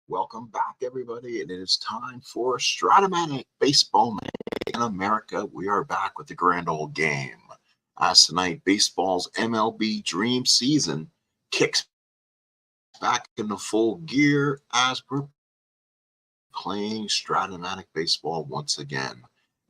Welcome back, everybody, and it is time for Stratomatic Baseball Made in America. We are back with the grand old game. As tonight, baseball's MLB Dream Season kicks back into full gear as we're playing Stratomatic Baseball once again.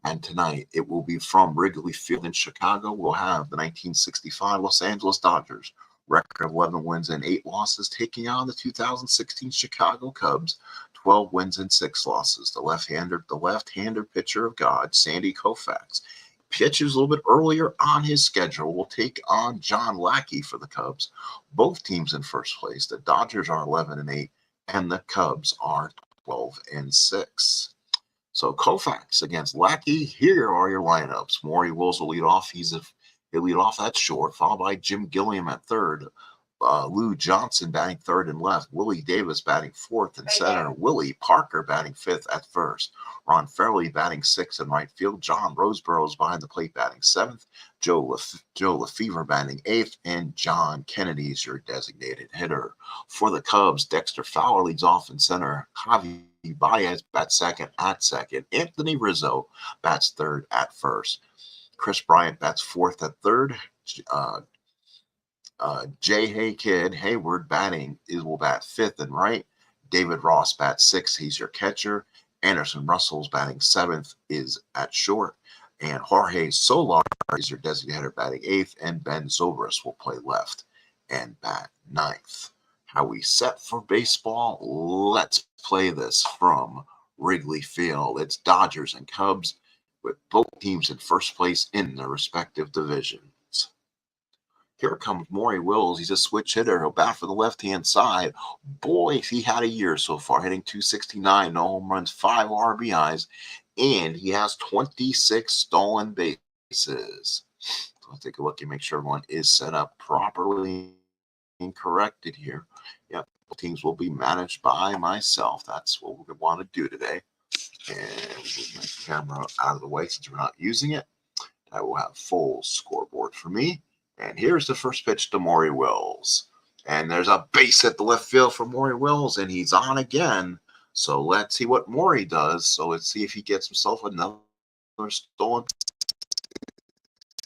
And tonight, it will be from Wrigley Field in Chicago. We'll have the 1965 Los Angeles Dodgers, record of 11 wins and 8 losses, taking on the 2016 Chicago Cubs, 12 wins and 6 losses. The left-hander pitcher of God, Sandy Koufax, pitches a little bit earlier on his schedule. Will take on John Lackey for the Cubs. Both teams in first place. The Dodgers are 11 and 8, and the Cubs are 12 and 6. So Koufax against Lackey. Here are your lineups. Maury Wills will lead off. He'll lead off at short, followed by Jim Gilliam at third. Lou Johnson batting third and left. Willie Davis batting fourth and center. Willie Parker batting fifth at first. Ron Fairley batting sixth in right field. John Roseborough behind the plate batting seventh. Joe Lefevre batting eighth. And John Kennedy is your designated hitter. For the Cubs, Dexter Fowler leads off in center. Javi Baez bats second at second. Anthony Rizzo bats third at first. Chris Bryant bats fourth at third. J. Hayward will bat fifth and right. David Ross bats sixth. He's your catcher. Anderson Russell's batting seventh is at short. And Jorge Solar is your designated hitter batting eighth. And Ben Zobrist will play left and bat ninth. How we set for baseball? Let's play this from Wrigley Field. It's Dodgers and Cubs with both teams in first place in their respective divisions. Here comes Maury Wills. He's a switch hitter. He'll bat for the left-hand side. Boy, he had a year so far, hitting .269, no home runs, 5 RBIs, and he has 26 stolen bases. So let's take a look and make sure everyone is set up properly and corrected here. Yep, teams will be managed by myself. That's what we want to do today. And move my camera out of the way since we're not using it. I will have full scoreboard for me. And here's the first pitch to Maury Wills. And there's a base hit the left field for Maury Wills, and he's on again. So let's see what Maury does. So let's see if he gets himself another stolen.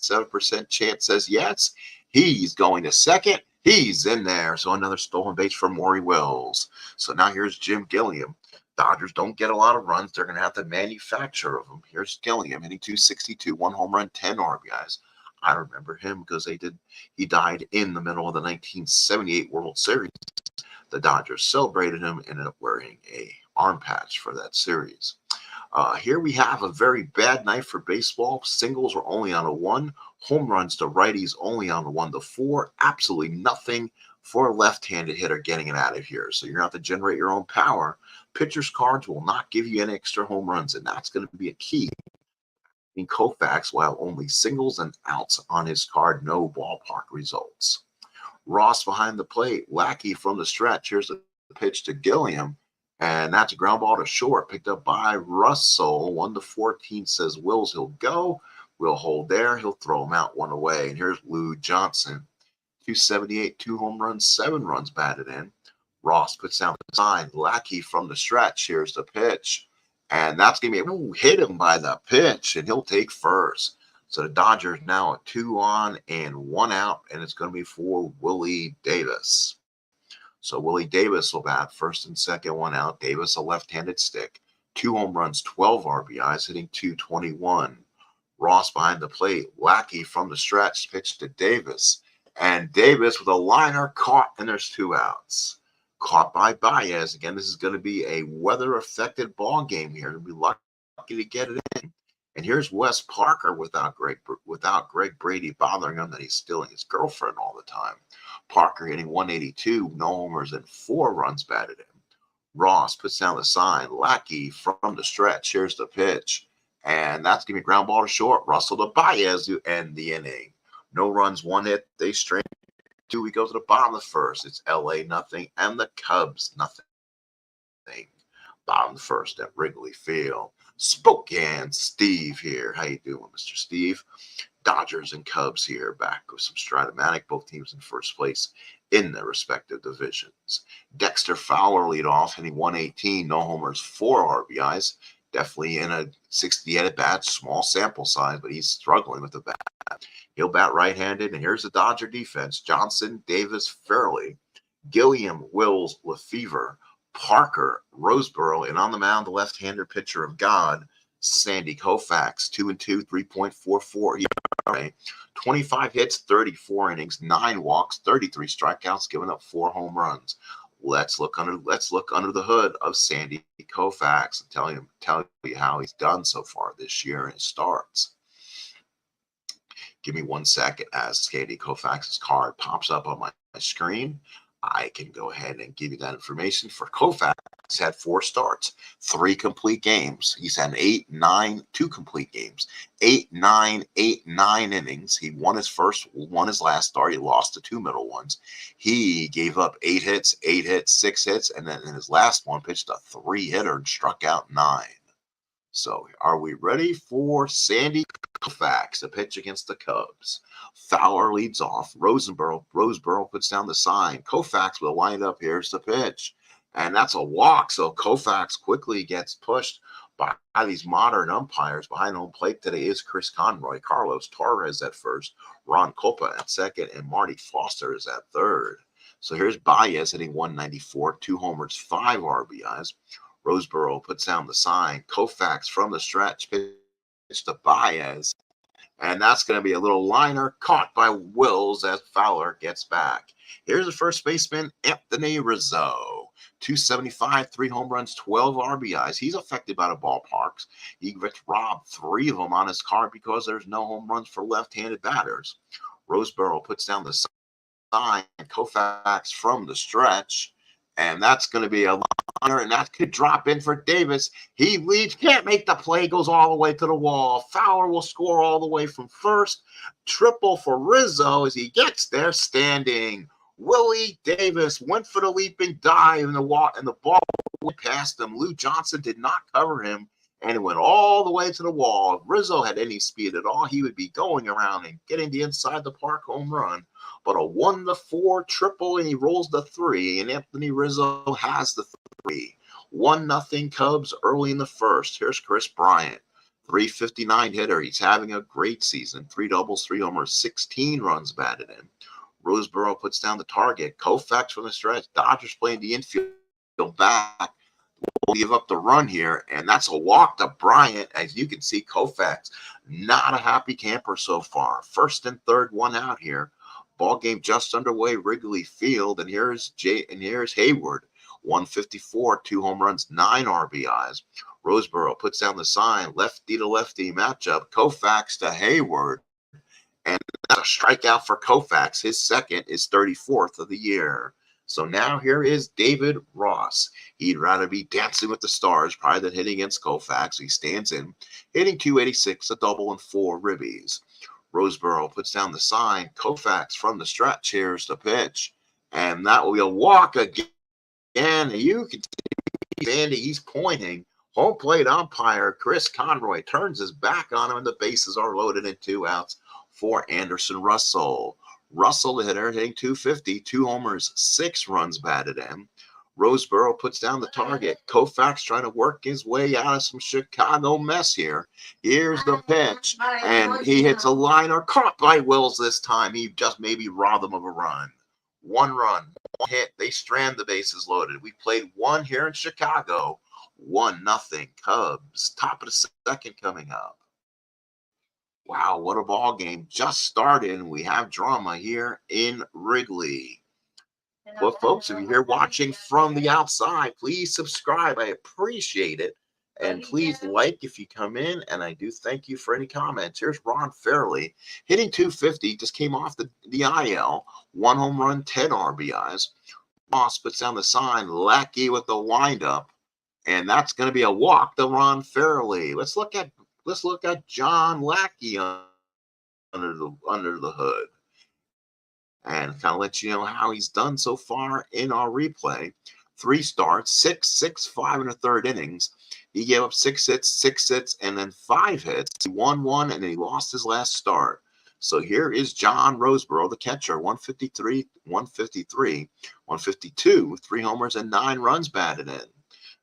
7% chance says yes. He's going to second. He's in there. So another stolen base for Maury Wills. So now here's Jim Gilliam. Dodgers don't get a lot of runs. They're going to have to manufacture of them. Here's Gilliam hitting .262, 1 home run, 10 RBIs. I remember him because he died in the middle of the 1978 World Series. The Dodgers celebrated him and ended up wearing a arm patch for that series. Here we have a very bad night for baseball. Singles are only on a 1. Home runs to righties only on a 1 to 4. Absolutely nothing for a left-handed hitter getting it out of here. So you're going to have to generate your own power. Pitcher's cards will not give you any extra home runs, and that's going to be a key. In Koufax, while only singles and outs on his card, no ballpark results. Ross behind the plate. Lackey from the stretch. Here's the pitch to Gilliam. And that's a ground ball to short, picked up by Russell. 1-14 says Wills. He'll go. We'll hold there. He'll throw him out 1 away. And here's Lou Johnson. .278, 2 home runs, 7 runs batted in. Ross puts down the sign. Lackey from the stretch. Here's the pitch. And that's going to be hit him by the pitch, and he'll take first. So the Dodgers now at 2 on and 1 out, and it's going to be for Willie Davis. So Willie Davis will bat first and second, 1 out. Davis, a left-handed stick. 2 home runs, 12 RBIs, hitting .221. Ross behind the plate. Lackey from the stretch, pitch to Davis. And Davis with a liner caught, and there's 2 outs. Caught by Baez. Again, this is going to be a weather-affected ball game here. We'll be lucky to get it in. And here's Wes Parker without Greg Brady bothering him that he's stealing his girlfriend all the time. Parker hitting .182, no homers and 4 runs batted in. Ross puts down the sign. Lackey from the stretch. Here's the pitch. And that's going to be a ground ball to short. Russell to Baez to end the inning. No runs, 1 hit. They straight. 2, we go to the bottom of the first. It's LA nothing and the Cubs nothing. Bottom first at Wrigley Field. Spokane Steve here. How you doing, Mr. Steve? Dodgers and Cubs here, back with some Strat-O-Matic, both teams in first place in their respective divisions. Dexter Fowler lead off, hitting 118, no homers, 4 RBIs. Definitely in a 60 at bat, small sample size, but he's struggling with the bat. He'll bat right-handed, and here's the Dodger defense. Johnson, Davis, Fairley, Gilliam, Wills, Lefevre, Parker, Roseboro, and on the mound, the left-hander pitcher of God, Sandy Koufax, 2-2, 3.44 ERA, 25 hits, 34 innings, 9 walks, 33 strikeouts, giving up 4 home runs. Let's look under the hood of Sandy Koufax and tell you how he's done so far this year in his starts. Give me 1 second as Sandy Koufax's card pops up on my screen. I can go ahead and give you that information. For Koufax, he's had 4 starts, 3 complete games. He's had 2 complete games, 8, 9 innings. He won his last start. He lost the 2 middle ones. He gave up 8 hits, 6 hits, and then in his last one pitched a 3-hitter and struck out 9. So are we ready for Sandy Koufax, a pitch against the Cubs? Fowler leads off. Roseboro puts down the sign. Koufax will wind up. Here's the pitch. And that's a walk. So Koufax quickly gets pushed by these modern umpires. Behind home plate today is Chris Conroy, Carlos Torres at first, Ron Copa at second, and Marty Foster is at third. So here's Baez hitting 194, 2 homers, 5 RBIs. Roseboro puts down the sign. Koufax from the stretch pitch to Baez. And that's going to be a little liner caught by Wills as Fowler gets back. Here's the first baseman, Anthony Rizzo. 275, 3 home runs, 12 RBIs. He's affected by the ballparks. He gets robbed 3 of them on his card because there's no home runs for left-handed batters. Roseboro puts down the sign. Koufax from the stretch. And that's going to be a liner, and that could drop in for Davis. He leads, can't make the play, goes all the way to the wall. Fowler will score all the way from first. Triple for Rizzo as he gets there standing. Willie Davis went for the leaping dive, and the ball went past him. Lou Johnson did not cover him, and it went all the way to the wall. If Rizzo had any speed at all, he would be going around and getting the inside the park home run. But a 1-4 triple, and he rolls the 3, and Anthony Rizzo has the 3. 1-0 Cubs early in the first. Here's Chris Bryant, 359 hitter. He's having a great season. 3 doubles, 3 homers, 16 runs batted in. Roseboro puts down the target. Koufax from the stretch. Dodgers playing the infield back. Will give up the run here, and that's a walk to Bryant. As you can see, Koufax not a happy camper so far. First and third, 1 out here. Ball game just underway, Wrigley Field, and here's Hayward, 154, 2 home runs, 9 RBIs. Roseboro puts down the sign, lefty to lefty matchup, Koufax to Hayward, and that's a strikeout for Koufax. His second is 34th of the year. So now here is David Ross. He'd rather be dancing with the stars probably than hitting against Koufax. He stands in, hitting 286, a double and 4 ribbies. Roseboro puts down the sign. Koufax from the stretch. Here's the pitch. And that will be a walk again. And you can see Sandy, he's pointing. Home plate umpire Chris Conroy turns his back on him, and the bases are loaded in 2 outs for Anderson Russell. Russell, the hitter, hitting 250, 2 homers, 6 runs batted in. Roseboro puts down the target. Koufax trying to work his way out of some Chicago mess here. Here's the pitch, and he hits a liner caught by Wills this time. He just maybe robbed them of a run. 1 run, 1 hit. They strand the bases loaded. We played 1 here in Chicago. 1-0 Cubs. Top of the second coming up. Wow, what a ball game. Just started, and we have drama here in Wrigley. Well, folks, if you're here watching from the outside, please subscribe. I appreciate it. And please like if you come in, and I do thank you for any comments. Here's Ron Fairley, hitting 250, just came off the IL. 1 home run, 10 RBIs. Ross puts down the sign, Lackey with the windup, and that's going to be a walk to Ron Fairley. Let's look at John Lackey under the hood, and kind of let you know how he's done so far in our replay. 3 starts, 6.65 in the third innings. He gave up 6 hits, and then 5 hits. He won one, and then he lost his last start. So here is John Roseboro, the catcher, 153, 152, 3 homers and 9 runs batted in.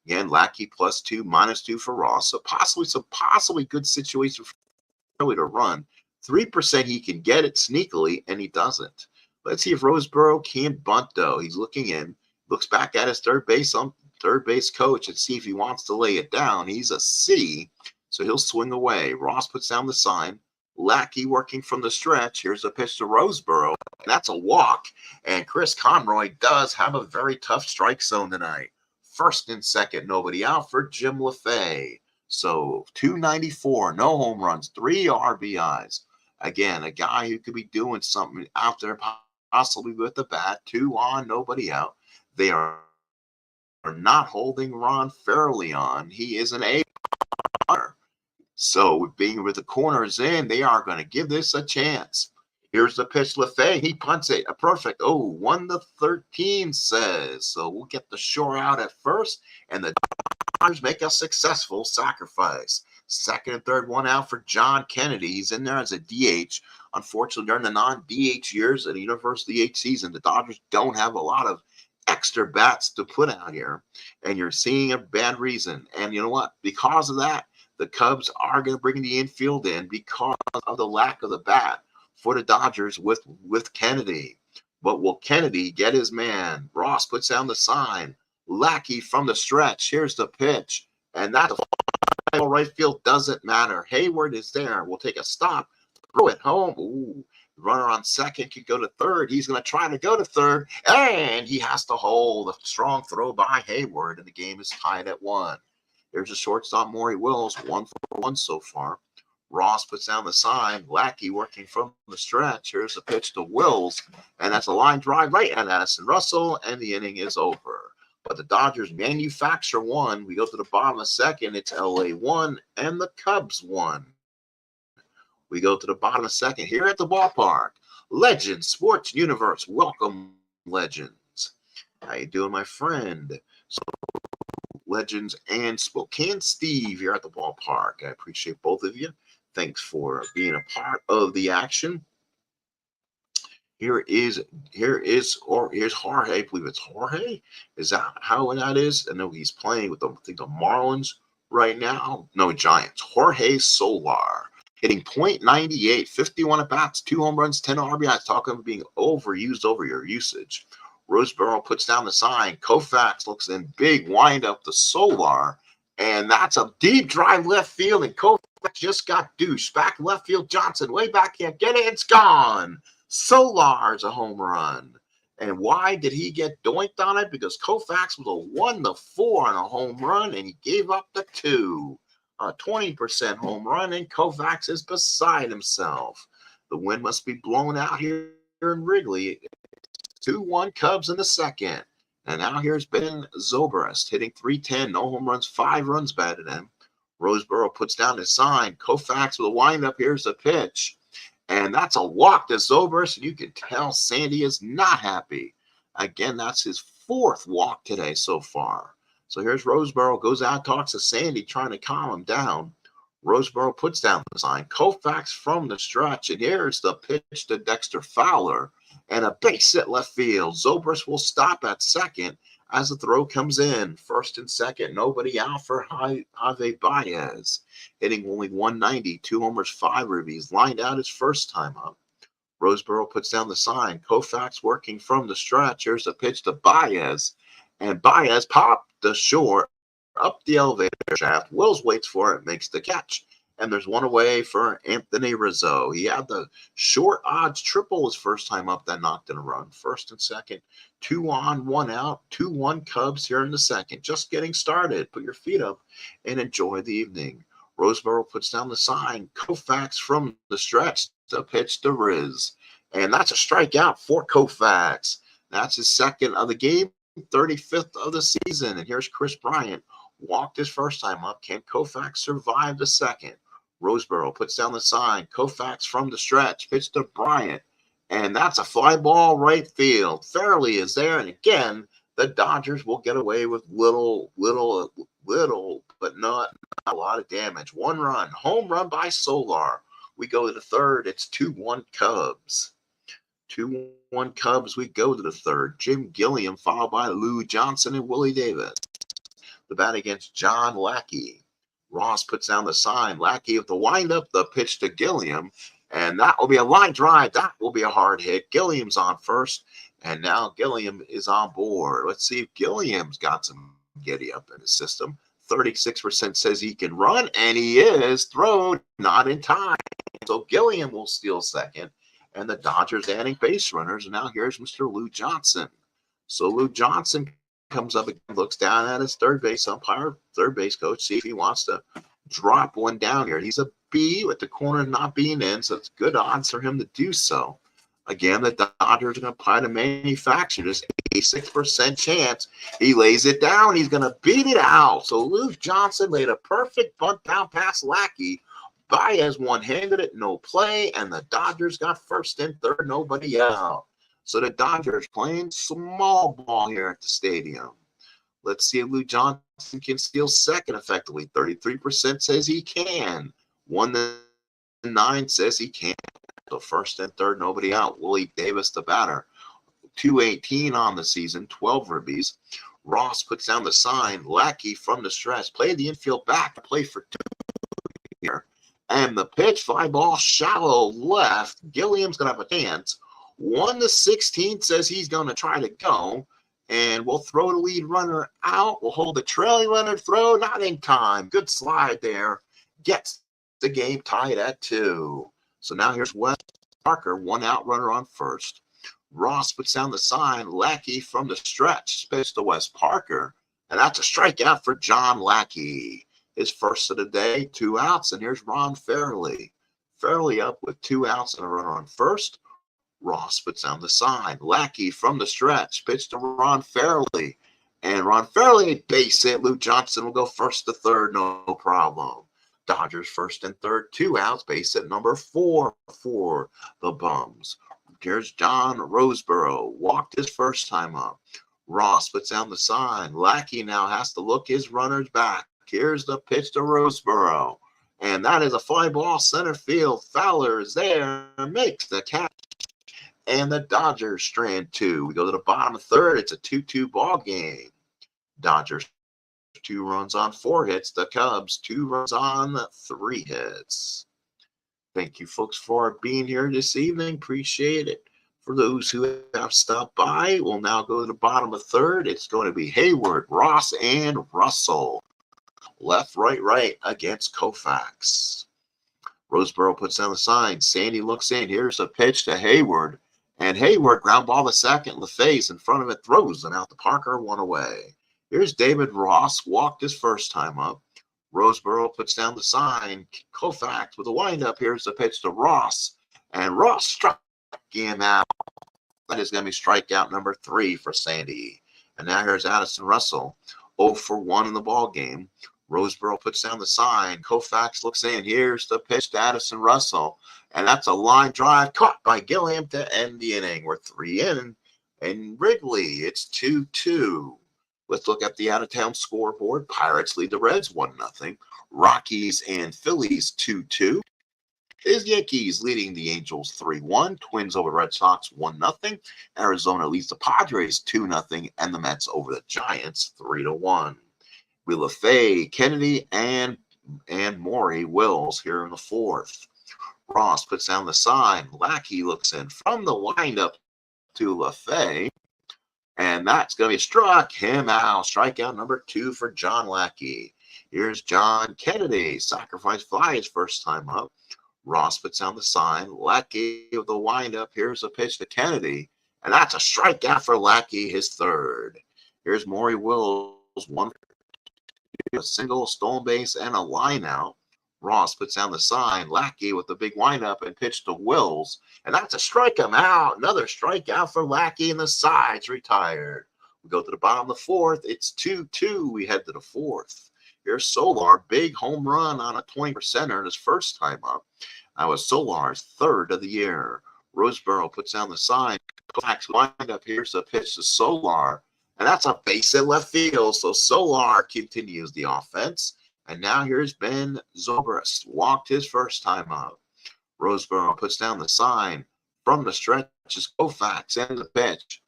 Again, Lackey +2, -2 for Ross. So possibly good situation for Philly to run. 3% he can get it sneakily, and he doesn't. Let's see if Roseboro can't bunt, though. He's looking in, looks back at his third base coach and see if he wants to lay it down. He's a C, so he'll swing away. Ross puts down the sign. Lackey working from the stretch. Here's a pitch to Roseboro. That's a walk. And Chris Conroy does have a very tough strike zone tonight. First and second, nobody out for Jim LaFay. So 294, no home runs, 3 RBIs. Again, a guy who could be doing something out there, possibly with the bat. 2 on, nobody out. They are not holding Ron Fairley on. He is an A. So being with the corners in, they are going to give this a chance. Here's the pitch, LaFay. He punts it. A perfect. 1-13 says. So we'll get the shore out at first, and the Dodgers make a successful sacrifice. Second and third, 1 out for John Kennedy. He's in there as a DH. Unfortunately, during the non-DH years of the universal DH season, the Dodgers don't have a lot of extra bats to put out here, and you're seeing a bad reason. And you know what? Because of that, the Cubs are going to bring the infield in because of the lack of the bat for the Dodgers with Kennedy. But will Kennedy get his man? Ross puts down the sign. Lackey from the stretch. Here's the pitch. And that's a right field. Doesn't matter. Hayward is there. We'll take a stop. Throw it home. Ooh. Runner on second could go to third. He's going to try to go to third. And he has to hold. A strong throw by Hayward. And the game is tied at 1. There's a shortstop, Maury Wills, 1 for 1 so far. Ross puts down the sign. Lackey working from the stretch. Here's a pitch to Wills, and that's a line drive right at Addison Russell, and the inning is over. But the Dodgers manufacture 1. We go to the bottom of second. It's LA 1 and the Cubs 1. We go to the bottom of second here at the ballpark. Legends Sports Universe. Welcome, Legends. How you doing, my friend? So, Legends and Spokane Steve here at the ballpark. I appreciate both of you. Thanks for being a part of the action. Here's Jorge. I believe it's Jorge. Is that how that is? I know he's playing with the Marlins right now. No, Giants. Jorge Solar hitting .98, 51 at bats, 2 home runs, 10 RBIs. Talking about being overused over your usage. Roseboro puts down the sign. Koufax looks in big windup to Solar, and that's a deep drive left field, and Koufax just got douche. Back left field, Johnson way back, can't get it, it's gone. Solar's a home run. And why did he get doinked on it? Because Koufax was a 1-4 on a home run, and he gave up the 2. A 20% home run, and Koufax is beside himself. The wind must be blown out here in Wrigley. 2-1 Cubs in the second. And now here's Ben Zobrist hitting .310, no home runs, 5 runs batted in. Roseboro puts down his sign. Koufax with a windup. Here's the pitch. And that's a walk to Zobrist, and you can tell Sandy is not happy. Again, that's his 4th walk today so far. So here's Roseboro, goes out, talks to Sandy, trying to calm him down. Roseboro puts down the sign. Koufax from the stretch, and here's the pitch to Dexter Fowler. And a base hit left field. Zobrist will stop at second as the throw comes in. First and second, nobody out for Javi Baez. Hitting only .190, 2 homers, 5 ribbies. Lined out his first time up. Roseboro puts down the sign. Koufax working from the stretch. Here's the pitch to Baez. And Baez popped the short up the elevator shaft. Wills waits for it, makes the catch. And there's one away for Anthony Rizzo. He had the short odds triple his first time up that knocked in a run. First and second, 2 on, 1 out, 2-1 Cubs here in the second. Just getting started. Put your feet up and enjoy the evening. Roseboro puts down the sign. Koufax from the stretch to pitch to Riz. And that's a strikeout for Koufax. That's his second of the game, 35th of the season. And here's Chris Bryant. Walked his first time up. Can Koufax survive the second? Roseboro puts down the sign. Koufax from the stretch. Pitch to Bryant. And that's a fly ball right field. Fairley is there. And again, the Dodgers will get away with little, but not a lot of damage. 1 run, home run by Solar. We go to the third. It's 2-1 Cubs. 2-1 Cubs. We go to the third. Jim Gilliam followed by Lou Johnson and Willie Davis. The bat against John Lackey. Ross puts down the sign. Lackey with the windup, the pitch to Gilliam. And that will be a line drive. That will be a hard hit. Gilliam's on first. And now Gilliam is on board. Let's see if Gilliam's got some giddy up in his system. 36% says he can run, and he is. Thrown, not in time. So Gilliam will steal second. And the Dodgers adding base runners. And now here's Mr. Lou Johnson. So Lou Johnson comes up again, looks down at his third base umpire, third base coach, see if he wants to drop one down here. He's a B with the corner not being in, so it's good odds for him to do so. Again, the Dodgers are going to apply to manufacture. There's 86% chance he lays it down. He's going to beat it out. So Lou Johnson laid a perfect bunt down past Lackey. Baez one-handed it, no play, and the Dodgers got first and third, nobody out. So the Dodgers playing small ball here at the stadium. Let's see if Lou Johnson can steal second effectively. 33% says he can. 1-9 says he can't. So first and third, nobody out. Willie Davis, the batter. 218 on the season, 12 ribbies. Ross puts down the sign. Lackey from the stretch. Play the infield back to play for 2 here. And the pitch, fly ball, shallow left. Gilliam's going to have a chance. 1-16 says he's going to try to go. And we'll throw the lead runner out. We'll hold the trailing runner throw. Not in time. Good slide there. Gets the game tied at 2. So now here's Wes Parker, 1 out runner on first. Ross puts down the sign. Lackey from the stretch. Pitch to Wes Parker. And that's a strikeout for John Lackey. His first of the day, 2 outs. And here's Ron Fairley. Fairley up with 2 outs and a runner on first. Ross puts down the sign. Lackey from the stretch. Pitch to Ron Fairley. And Ron Fairley, base hit. Lou Johnson will go first to third, no problem. Dodgers first and third, 2 outs. Base hit number 4 for the Bums. Here's John Roseboro. Walked his first time up. Ross puts down the sign. Lackey now has to look his runners back. Here's the pitch to Roseboro. And that is a fly ball center field. Fowler is there. Makes the catch. And the Dodgers strand 2. We go to the bottom of third. It's a 2-2 ball game. Dodgers 2 runs on 4 hits. The Cubs 2 runs on 3 hits. Thank you, folks, for being here this evening. Appreciate it. For those who have stopped by, we'll now go to the bottom of third. It's going to be Hayward, Ross, and Russell. Left, right against Koufax. Roseboro puts down the sign. Sandy looks in. Here's a pitch to Hayward. And Hayward, ground ball to second. LaFay's in front of it, throws and out to Parker, 1 away. Here's David Ross, walked his first time up. Roseboro puts down the sign. Koufax with a windup. Here's the pitch to Ross. And Ross struck him out. That is going to be strikeout number 3 for Sandy. And now here's Addison Russell, 0 for 1 in the ball game. Roseboro puts down the sign. Koufax looks in. Here's the pitch to Addison Russell. And that's a line drive caught by Gilliam to end the inning. We're 3 in. And Wrigley, it's 2-2. Let's look at the out-of-town scoreboard. Pirates lead the Reds 1-0. Rockies and Phillies 2-2. Is Yankees leading the Angels 3-1. Twins over Red Sox 1-0. Arizona leads the Padres 2-0. And the Mets over the Giants 3-1. We LaFay, Kennedy, and Maury Wills here in the 4th. Ross puts down the sign. Lackey looks in from the windup to LaFay. And that's going to be struck him out. Strikeout number 2 for John Lackey. Here's John Kennedy. Sacrifice fly his first time up. Ross puts down the sign. Lackey with the windup. Here's a pitch to Kennedy. And that's a strikeout for Lackey, his 3rd. Here's Maury Wills. 1 a single, stolen base, and a line out. Ross puts down the sign. Lackey with the big windup and pitch to Wills. And that's a strike him out. Another strikeout for Lackey, and the side's retired. We go to the bottom of the 4th. It's 2-2. We head to the 4th. Here's Solar. Big home run on a 20%er his first time up. That was Solar's 3rd of the year. Roseboro puts down the sign. Koufax windup. Here's the pitch to Solar. And that's a base in left field. So Solar continues the offense. And now here's Ben Zobrist. Walked his first time up. Roseboro puts down the sign. From the stretch is Koufax and the pitch.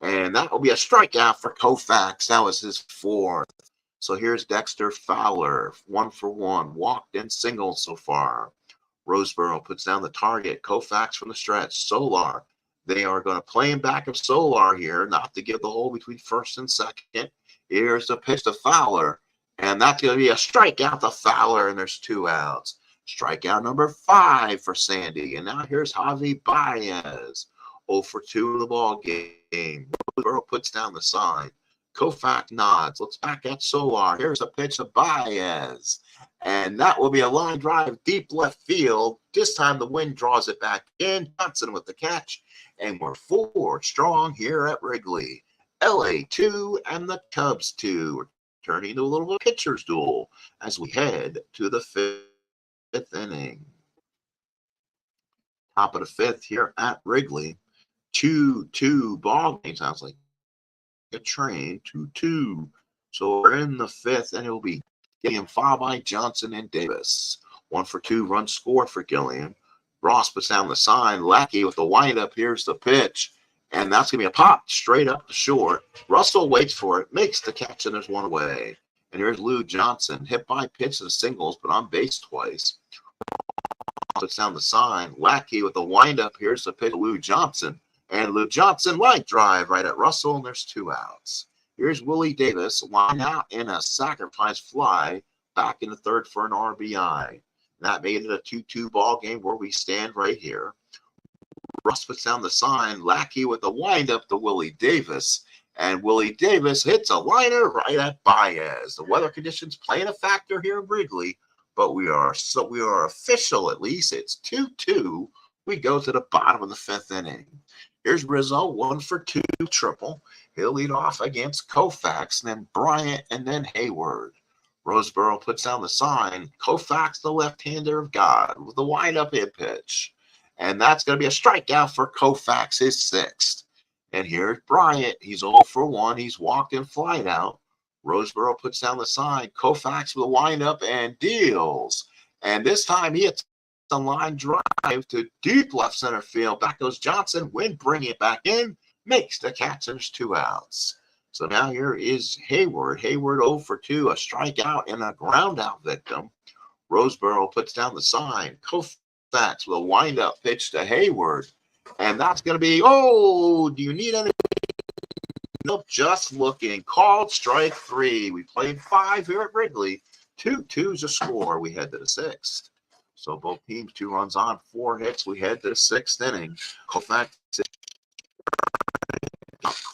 And that will be a strikeout for Koufax. That was his fourth. So here's Dexter Fowler, 1-for-1, walked in singles so far. Roseboro puts down the target. Koufax from the stretch. Solar. They are going to play him back of Solar here, not to give the hole between first and second. Here's the pitch to Fowler. And that's going to be a strikeout to Fowler, and there's 2 outs. Strikeout number 5 for Sandy. And now here's Javi Baez. 0-for-2 in the ball game. Roseboro puts down the sign. Koufax nods. Looks back at Solar. Here's a pitch to Baez. And that will be a line drive deep left field. This time the wind draws it back in. Johnson with the catch. And we're 4 strong here at Wrigley. LA 2 and the Cubs 2. We're turning into a little bit of pitcher's duel as we head to the 5th inning. Top of the 5th here at Wrigley. 2-2 ball game. Sounds like a train. 2-2. So we're in the 5th, and it will be Gilliam fouled by Johnson and Davis. 1-for-2 runs scored for Gilliam. Ross puts down the sign. Lackey with the windup. Here's the pitch. And that's going to be a pop straight up the short. Russell waits for it, makes the catch, and there's 1 away. And here's Lou Johnson. Hit by pitch and singles, but on base twice. Puts down the sign. Lackey with the windup. Here's the pitch to Lou Johnson. And Lou Johnson line drive right at Russell, and there's 2 outs. Here's Willie Davis, line out in a sacrifice fly back in the 3rd for an RBI. That made it a 2-2 ball game where we stand right here. Russ puts down the sign. Lackey with the windup to Willie Davis. And Willie Davis hits a liner right at Baez. The weather conditions playing a factor here in Wrigley, but we are official at least. It's 2-2. We go to the bottom of the 5th inning. Here's Rizzo, 1-for-2 triple. He'll lead off against Koufax, and then Bryant, and then Hayward. Roseboro puts down the sign. Koufax, the left-hander of God, with the wind-up hit pitch. And that's going to be a strikeout for Koufax, his 6th. And here's Bryant. He's 0-for-1. He's walked and flied out. Roseboro puts down the sign. Koufax with a wind-up and deals. And this time he hits the line drive to deep left center field. Back goes Johnson. Wind bringing it back in. Makes the catch. There's 2 outs. So now here is Hayward. Hayward 0-for-2, a strikeout and a ground out victim. Roseboro puts down the sign. Koufax with a wind-up pitch to Hayward. And that's going to be, do you need any? Nope, just looking. Called strike 3. We played 5 here at Wrigley. 2-2's a score. We head to the 6th. So both teams 2 runs on, 4 hits. We head to the 6th inning. Koufax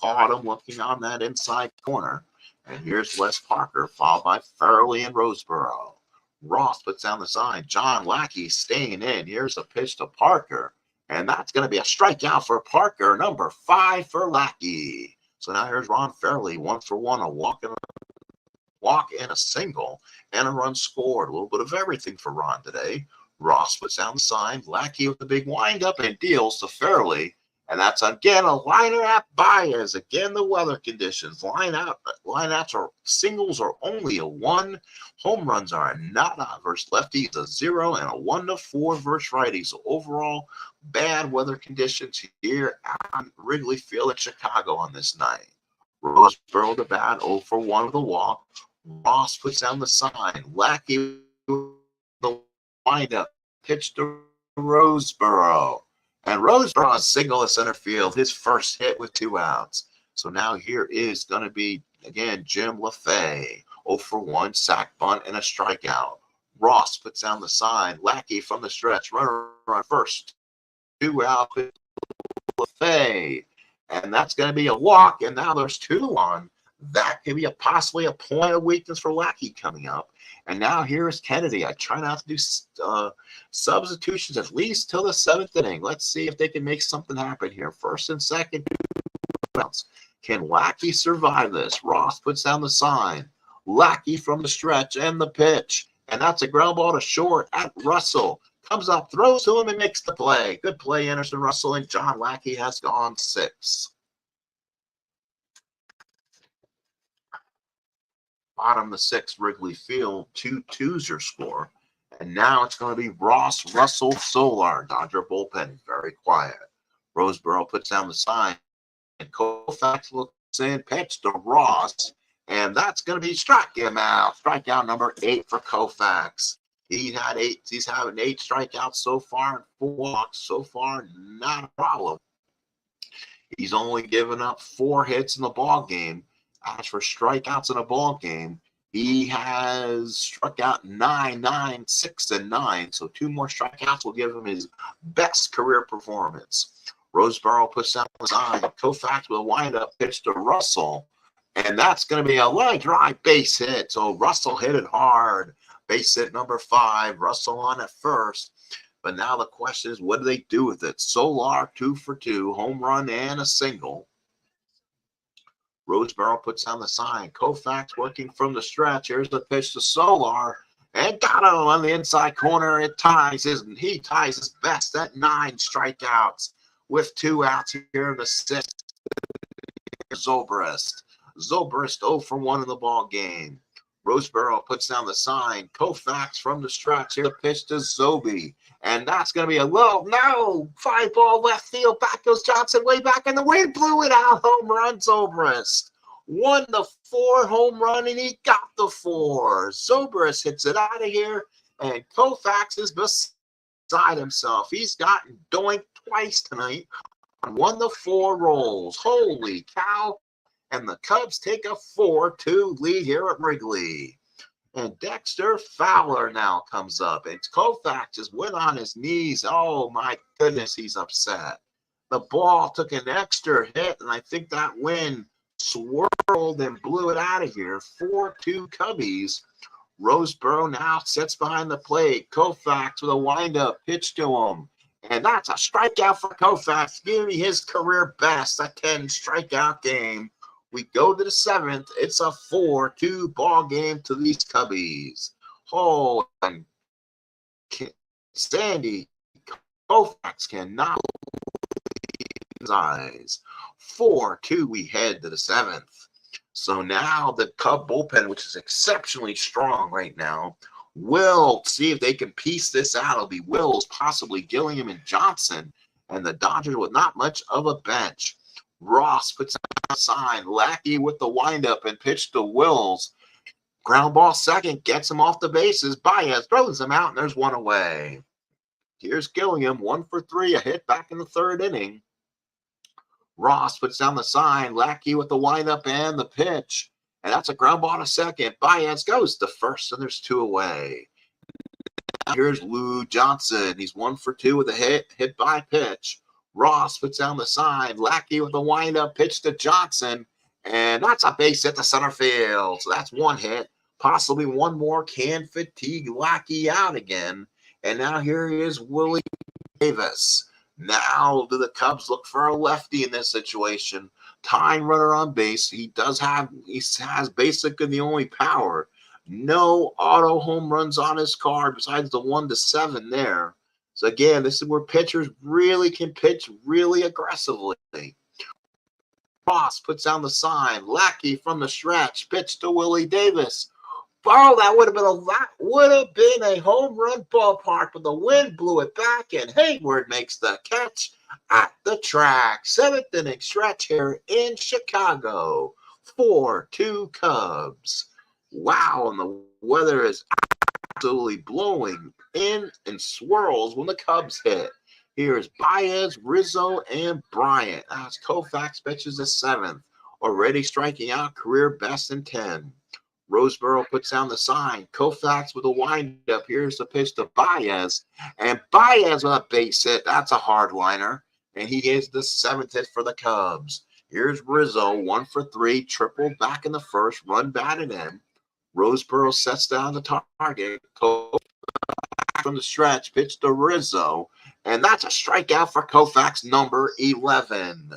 caught him looking on that inside corner. And here's Wes Parker, followed by Farley and Roseboro. Ross puts down the sign. John Lackey staying in. Here's a pitch to Parker. And that's going to be a strikeout for Parker, number 5 for Lackey. So now here's Ron Farley, 1-for-1, a walk and a single, and a run scored. A little bit of everything for Ron today. Ross puts down the sign. Lackey with the big windup and deals to Farley. And that's again a liner at Baez. Again, the weather conditions. Lineouts are singles are only a 1. Home runs are a nada versus lefties, a 0, and a 1-4 versus righties. So overall, bad weather conditions here at Wrigley Field in Chicago on this night. Roseboro to bat, 0-for-1 with a walk. Ross puts down the sign. Lackey with the windup. Pitch to Roseboro. And Roseboro is single to center field, his first hit with 2 outs. So now here is going to be, again, Jim LaFay. 0-for-1, sack bunt, and a strikeout. Ross puts down the sign. Lackey from the stretch. Runner on first. 2 out. LaFay. And that's going to be a walk. And now there's 2 on. That could be possibly a point of weakness for Lackey coming up. And now here is Kennedy. I try not to do substitutions at least till the 7th inning. Let's see if they can make something happen here. First and second. Can Lackey survive this? Ross puts down the sign. Lackey from the stretch and the pitch. And that's a ground ball to short at Russell. Comes up, throws to him, and makes the play. Good play, Anderson Russell, and John Lackey has gone 6. bottom of the sixth, Wrigley Field, 2-2's your score. And now it's going to be Ross, Russell, Solar. Dodger bullpen, very quiet. Roseboro puts down the sign, and Koufax looks in, pitch to Ross, and that's going to be strike him out. Strikeout number 8 for Koufax. He's having 8 strikeouts so far and 4 walks. So far, not a problem. He's only given up 4 hits in the ball game. As for strikeouts in a ball game, he has struck out 9, 6, and 9. So 2 more strikeouts will give him his best career performance. Roseboro puts down the sign. Koufax with a windup pitch to Russell. And that's going to be a line drive base hit. So Russell hit it hard. Base hit number 5. Russell on at first. But now the question is, what do they do with it? Solar, 2 for 2. Home run and a single. Roseboro puts down the sign. Koufax working from the stretch. Here's the pitch to Solar. And got him on the inside corner. He ties his best at 9 strikeouts with 2 outs here in the 6th. Zobrist 0 for 1 in the ball game. Roseboro puts down the sign. Koufax from the stretch. Here the pitch to Zobe. And that's going to be a low. No! 5 ball left field. Back goes Johnson way back, and the wind blew it out. Home run, Zobrist. 1-4 home run, and he got the 4. Zobrist hits it out of here, and Koufax is beside himself. He's gotten doinked twice tonight on 1-4 rolls. Holy cow. And the Cubs take a 4-2 lead here at Wrigley. And Dexter Fowler now comes up. And Koufax just went on his knees. Oh, my goodness, he's upset. The ball took an extra hit, and I think that wind swirled and blew it out of here. 4-2 Cubbies. Roseboro now sits behind the plate. Koufax with a windup pitch to him. And that's a strikeout for Koufax, giving his career best, a 10 strikeout game. We go to the 7th. It's a 4-2 ball game to these Cubbies. Oh, and Sandy Koufax cannot believe his eyes. 4-2, we head to the 7th. So now the Cub bullpen, which is exceptionally strong right now, will see if they can piece this out. It'll be Wills, possibly Gilliam and Johnson, and the Dodgers with not much of a bench. Ross puts on a sign. Lackey with the windup and pitch to Wills. Ground ball second, gets him off the bases. Baez throws him out, and there's 1 away. Here's Gilliam, 1 for 3, a hit back in the 3rd inning. Ross puts down the sign. Lackey with the windup and the pitch. And that's a ground ball to second. Baez goes to first, and there's 2 away. Here's Lou Johnson. He's 1 for 2 with a hit by pitch. Ross puts down the sign. Lackey with a windup pitch to Johnson. And that's a base hit to center field. So that's 1 hit. Possibly 1 more. Can fatigue Lackey out again. And now here is Willie Davis. Now do the Cubs look for a lefty in this situation? Tying runner on base. He has basically the only power. No auto home runs on his card besides the 1-7 there. So again, this is where pitchers really can pitch really aggressively. Ross puts down the sign. Lackey from the stretch. Pitch to Willie Davis. Oh, that would have been a home run ballpark, but the wind blew it back, and Hayward makes the catch at the track. 7th inning stretch here in Chicago. 4-2 Cubs. Wow, and the weather is absolutely blowing in and swirls when the Cubs hit. Here's Baez, Rizzo, and Bryant. As Koufax pitches the 7th, already striking out career best in 10. Roseboro puts down the sign. Koufax with a windup. Here's the pitch to Baez. And Baez with a base hit. That's a hard liner. And he is the 7th hit for the Cubs. Here's Rizzo, 1 for 3. Triple back in the 1st. Run batted in. Roseboro sets down the target. Koufax from the stretch. Pitch to Rizzo. And that's a strikeout for Koufax, number 11.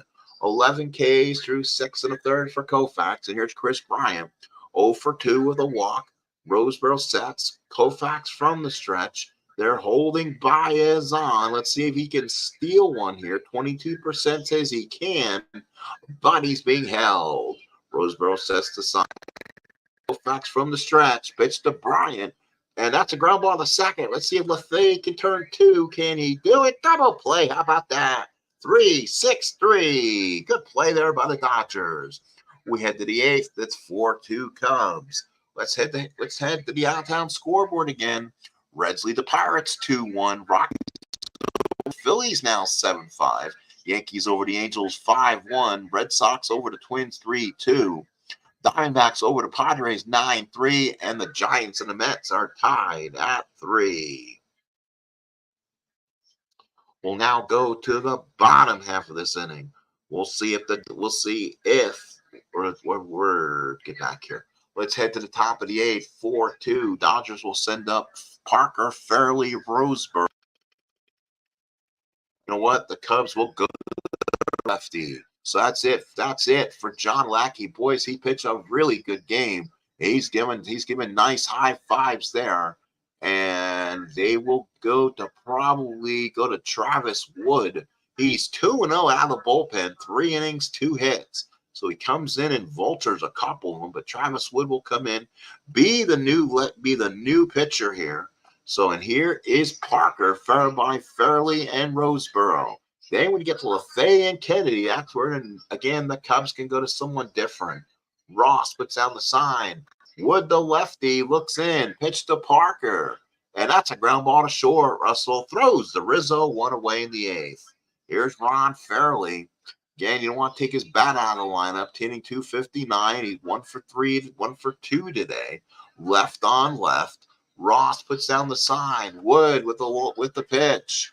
11 Ks through 6 1/3 for Koufax. And here's Chris Bryant. 0 for 2 with a walk. Roseboro sets. Koufax from the stretch. They're holding Baez on. Let's see if he can steal one here. 22% says he can, but he's being held. Roseboro sets the sign. Koufax from the stretch. Pitch to Bryant. And that's a ground ball to second. Let's see if Lefebvre can turn 2. Can he do it? Double play. How about that? 3-6-3. Good play there by the Dodgers. We head to the 8th. That's 4-2 Cubs. Let's head to the out-of-town scoreboard again. Reds lead the Pirates 2-1. Rockies, Phillies now 7-5. Yankees over the Angels 5-1. Red Sox over the Twins 3-2. Diamondbacks over the Padres 9-3, and the Giants and the Mets are tied at 3. We'll now go to the bottom half of this inning. We'll see if get back here. Let's head to the top of the 8th. 4-2. Dodgers will send up Parker, Fairley, Roseburg. You know what? The Cubs will go lefty. So that's it. That's it for John Lackey. Boys, he pitched a really good game. He's given nice high fives there. And they will probably go to Travis Wood. He's 2-0 out of the bullpen, 3 innings, 2 hits. So he comes in and vultures a couple of them, but Travis Wood will come in, be the new pitcher here. So, and here is Parker, followed by Fairley and Roseboro. Then when you get to Lefebvre and Kennedy, that's where, again, the Cubs can go to someone different. Ross puts down the sign. Wood, the lefty, looks in. Pitch to Parker. And that's a ground ball to short. Russell throws the Rizzo, 1 away in the 8th. Here's Ron Fairley. Again, you don't want to take his bat out of the lineup. Hitting .259. He's 1 for 3, 1 for 2 today. Left on left. Ross puts down the sign. Wood with the pitch.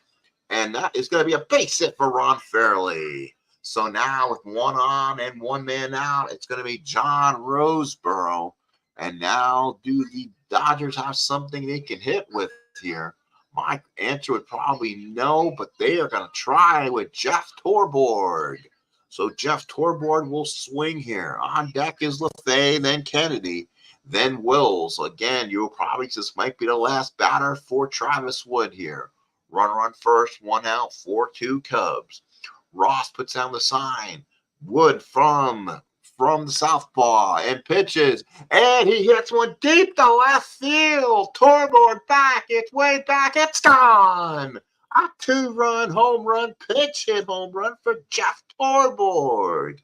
And that is going to be a base hit for Ron Fairley. So now with 1 on and 1 man out, it's going to be John Roseboro. And now do the Dodgers have something they can hit with here? My answer would probably no, but they are going to try with Jeff Torborg. So Jeff Torborg will swing here. On deck is Lefebvre, then Kennedy, then Wills. Again, you'll probably this might be the last batter for Travis Wood here. Runner on first, 1 out, 4-2 Cubs. Ross puts down the sign. Wood from the southpaw and pitches, and he hits one deep to left field. Torborg back, it's way back, it's gone. A 2-run home run, pitch hit home run for Jeff Torborg.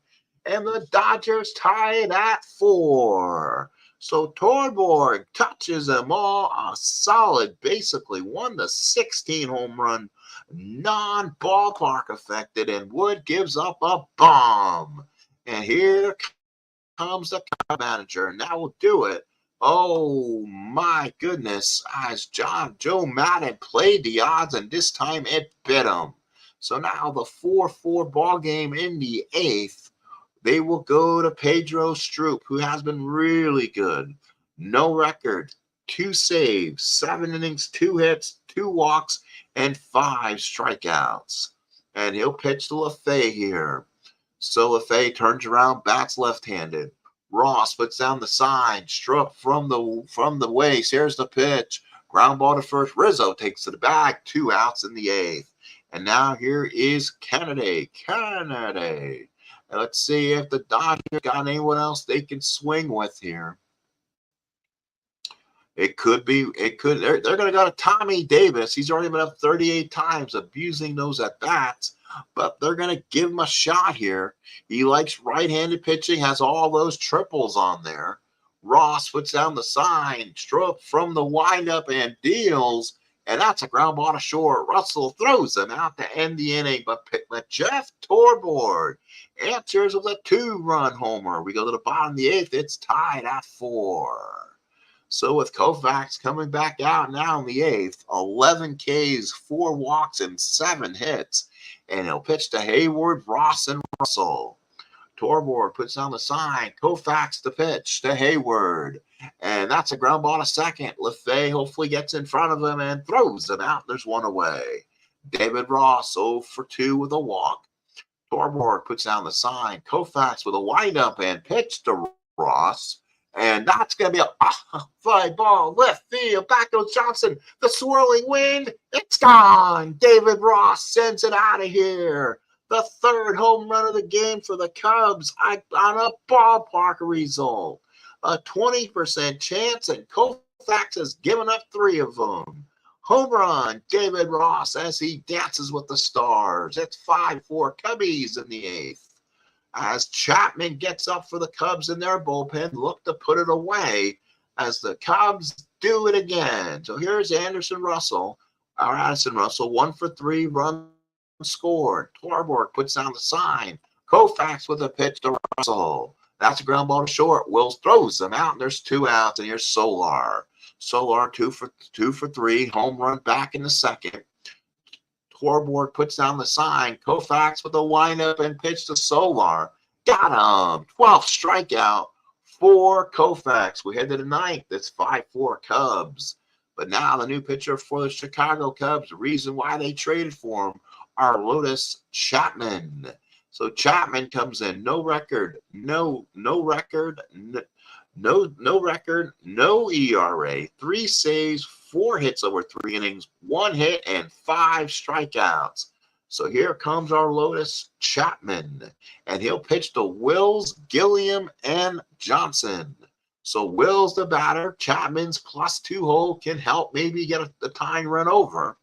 And the Dodgers tie it at 4. So Torborg touches them all. A solid, basically 1-16 home run, non-ballpark affected, and Wood gives up a bomb. And here comes the manager. Now we'll do it. Oh my goodness! As Joe Maddon played the odds, and this time it bit him. So now the 4-4 ball game in the 8th. They will go to Pedro Stroop, who has been really good. No record, 2 saves, 7 innings, 2 hits, 2 walks, and 5 strikeouts. And he'll pitch to Lefebvre here. So Lefebvre turns around, bats left-handed. Ross puts down the sign. Stroop from the waist. Here's the pitch. Ground ball to first. Rizzo takes to the bag. 2 outs in the 8th. And now here is Kennedy. And let's see if the Dodgers got anyone else they can swing with here. They're going to go to Tommy Davis. He's already been up 38 times, abusing those at bats, but they're going to give him a shot here. He likes right-handed pitching, has all those triples on there. Ross puts down the sign. Stroop from the windup and deals, and that's a ground ball to short. Russell throws them out to end the inning, but Jeff Torborg answers with a 2-run homer. We go to the bottom of the 8th. It's tied at 4. So with Koufax coming back out now in the 8th, 11 Ks, 4 walks, and 7 hits. And he'll pitch to Hayward, Ross, and Russell. Torborg puts down the sign. Koufax the pitch to Hayward. And that's a ground ball to second. Lefebvre hopefully gets in front of him and throws them out. There's 1 away. David Ross 0 for 2 with a walk. Torborg puts down the sign. Koufax with a windup and pitch to Ross. And that's going to be a fly ball, left field. Back goes Johnson. The swirling wind, it's gone. David Ross sends it out of here. The 3rd home run of the game for the Cubs on a ballpark result. a 20% chance, and Koufax has given up 3 of them. Home run, David Ross, as he dances with the stars. It's 5-4 Cubbies in the 8th. As Chapman gets up for the Cubs in their bullpen, look to put it away as the Cubs do it again. So here's Addison Russell, 1 for 3, runs scored. Torborg puts down the sign. Koufax with a pitch to Russell. That's a ground ball to short. Wills throws them out, and there's 2 outs, and here's Solar. Solar 2 for 3, home run back in the 2nd. Torborg puts down the sign. Koufax with a windup and pitch to Solar. Got him. 12th strikeout for Koufax. We head to the 9th. It's 5-4 Cubs. But now the new pitcher for the Chicago Cubs, the reason why they traded for him, are Lotus Chapman. So Chapman comes in, no record, no ERA, 3 saves, 4 hits over 3 innings, 1 hit, and 5 strikeouts. So here comes our Lotus Chapman, and he'll pitch to Wills, Gilliam, and Johnson. So Wills the batter, Chapman's +2 hole can help maybe get the tying run over.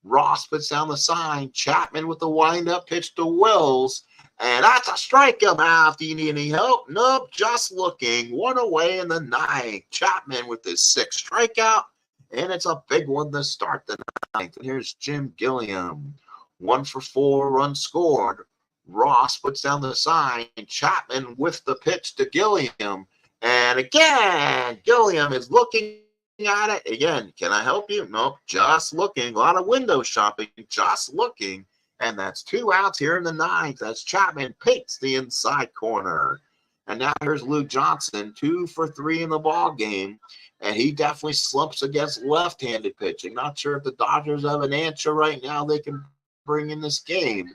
Ross puts down the sign. Chapman with the windup pitch to Wills. And that's a strikeout out. Do you need any help? Nope, just looking. 1 away in the 9th. Chapman with his 6th strikeout. And it's a big one to start the 9th. And here's Jim Gilliam. 1 for 4, runs scored. Ross puts down the sign. Chapman with the pitch to Gilliam. And again, Gilliam is looking at it. Again, can I help you? Nope, just looking. A lot of window shopping, just looking. And that's 2 outs here in the 9th as Chapman paints the inside corner. And now here's Luke Johnson, 2 for 3 in the ball game. And he definitely slumps against left-handed pitching. Not sure if the Dodgers have an answer right now they can bring in this game.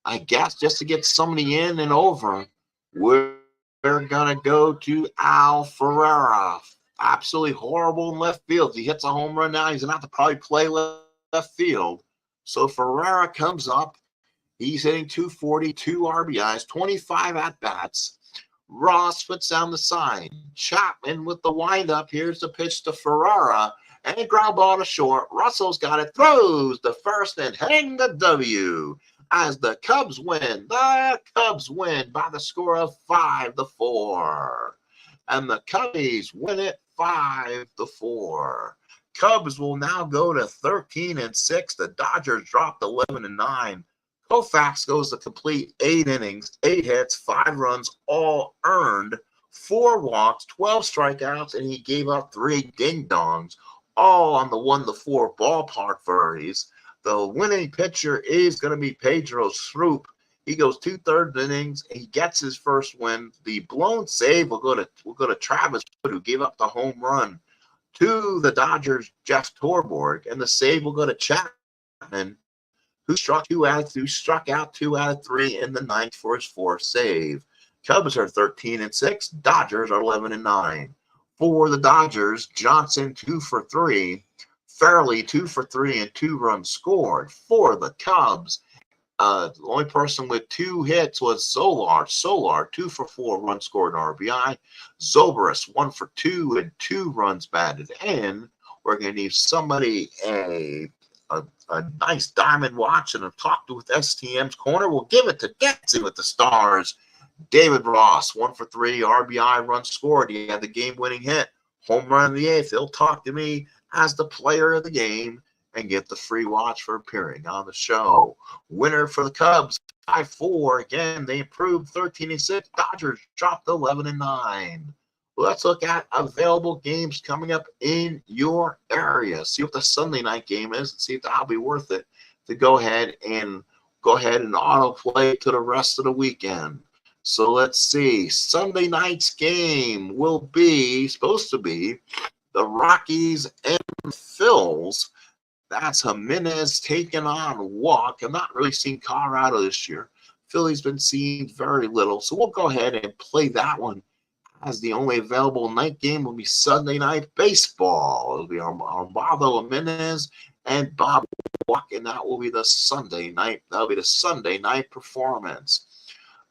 I guess just to get somebody in and over, we're going to go to Al Ferreira. Absolutely horrible in left field. He hits a home run now. He's going to have to probably play left field. So Ferreira comes up. He's hitting 240, 2 RBIs, 25 at-bats. Ross puts down the sign. Chapman with the windup. Here's the pitch to Ferreira. And a ground ball to short. Russell's got it. Throws the first and hang the W. As the Cubs win. The Cubs win by the score of 5-4. And the Cubbies win it 5-4. Cubs will now go to 13-6. The Dodgers dropped 11-9. Koufax goes to complete 8 innings, 8 hits, 5 runs, all earned, 4 walks, 12 strikeouts, and he gave up 3 ding-dongs, all on the 1-4 ballpark birdies. The winning pitcher is going to be Pedro Strop. He goes 2/3 innings. He gets his first win. The blown save will go to Travis Wood, who gave up the home run to the Dodgers' Jeff Torborg, and the save will go to Chapman, who struck out 2 out of 3 in the 9th for his 4th save. Cubs are 13-6. Dodgers are 11-9. For the Dodgers, Johnson 2 for 3. Fairley 2 for 3 and 2 runs scored. For the Cubs, the only person with 2 hits was Solar. Solar 2 for 4 runs scored and RBI. Zobrist 1 for 2 and 2 runs batted in. We're going to need somebody a nice diamond watch and a talk with STM's corner. We'll give it to Dancing with the Stars. David Ross 1 for 3 RBI runs scored. He had the game-winning hit. Home run in the 8th. He'll talk to me as the player of the game and get the free watch for appearing on the show. Winner for the Cubs, 5-4. Again, they improved 13-6. Dodgers dropped 11-9. Let's look at available games coming up in your area. See what the Sunday night game is and see if that'll be worth it to go ahead and autoplay to the rest of the weekend. So let's see. Sunday night's game will be supposed to be the Rockies and Phils. That's Jimenez taking on Walk. I'm not really seeing Colorado this year. Philly's been seeing very little. So we'll go ahead and play that one as the only available night game. Will be Sunday Night Baseball. It'll be Armando Jimenez and Bob Walk, and that will be the Sunday night. That'll be the Sunday night performance.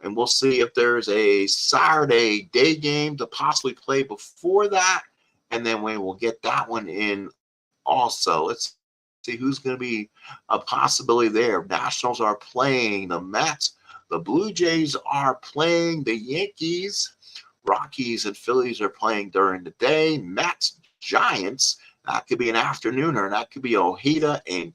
And we'll see if there's a Saturday day game to possibly play before that. And then we will get that one in also. Let's see who's going to be a possibility there. Nationals are playing the Mets. The Blue Jays are playing the Yankees. Rockies and Phillies are playing during the day. Mets, Giants, that could be an afternooner. That could be Ojeda and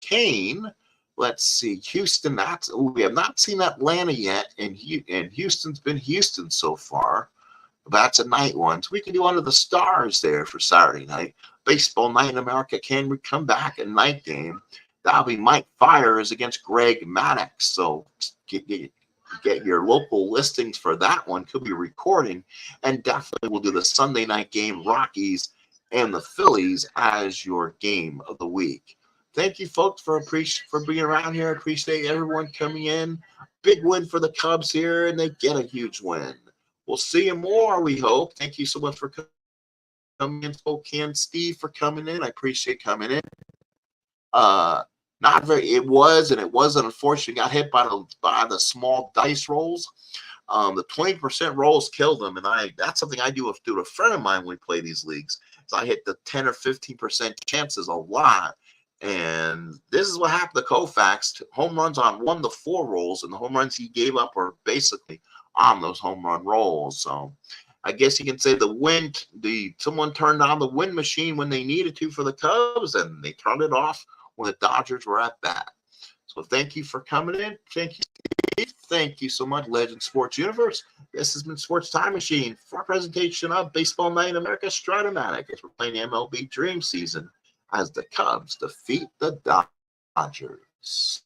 Kane. Let's see, Houston. We have not seen Atlanta yet, and Houston's been Houston so far. That's a night one. So we can do Under the Stars there for Saturday night. Baseball Night in America can come back a night game. That'll be Mike Fiers against Greg Matic. So get your local listings for that one. Could be recording. And definitely we'll do the Sunday night game, Rockies and the Phillies, as your game of the week. Thank you, folks, for being around here. I appreciate everyone coming in. Big win for the Cubs here, and they get a huge win. We'll see you more, we hope. Thank you so much for coming in, Spokane. Steve, for coming in. I appreciate coming in. Not very. It wasn't. Unfortunately, got hit by the small dice rolls. The 20% rolls killed them, and that's something I do with a friend of mine when we play these leagues. So I hit the 10 or 15% chances a lot. And this is what happened to Koufax. Home runs on 1 to 4 rolls, and the home runs he gave up were basically on those home run rolls. So I guess you can say someone turned on the win machine when they needed to for the Cubs, and they turned it off when the Dodgers were at bat. So thank you for coming in. Thank you, Steve. Thank you so much, Legend Sports Universe. This has been Sports Time Machine for a presentation of Baseball Night in America Stratomatic as we're playing the MLB Dream Season as the Cubs defeat the Dodgers.